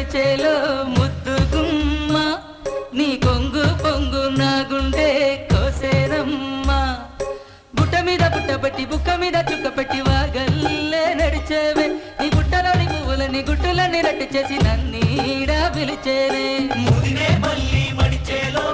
మడిచేలో ముద్దుగుమ్మ నీ కొంగు పొంగు నా గుండె కోసేనమ్మా బుట్ట మీద బుట్టబట్టి బుక్క మీద చుక్క పెట్టి వాగల్లే నడిచేవే నీ గుట్టలోని పువ్వులని గుట్టులని రట్టు చేసి నన్నీడా పిలిచేనే మళ్ళీ మడిచేలో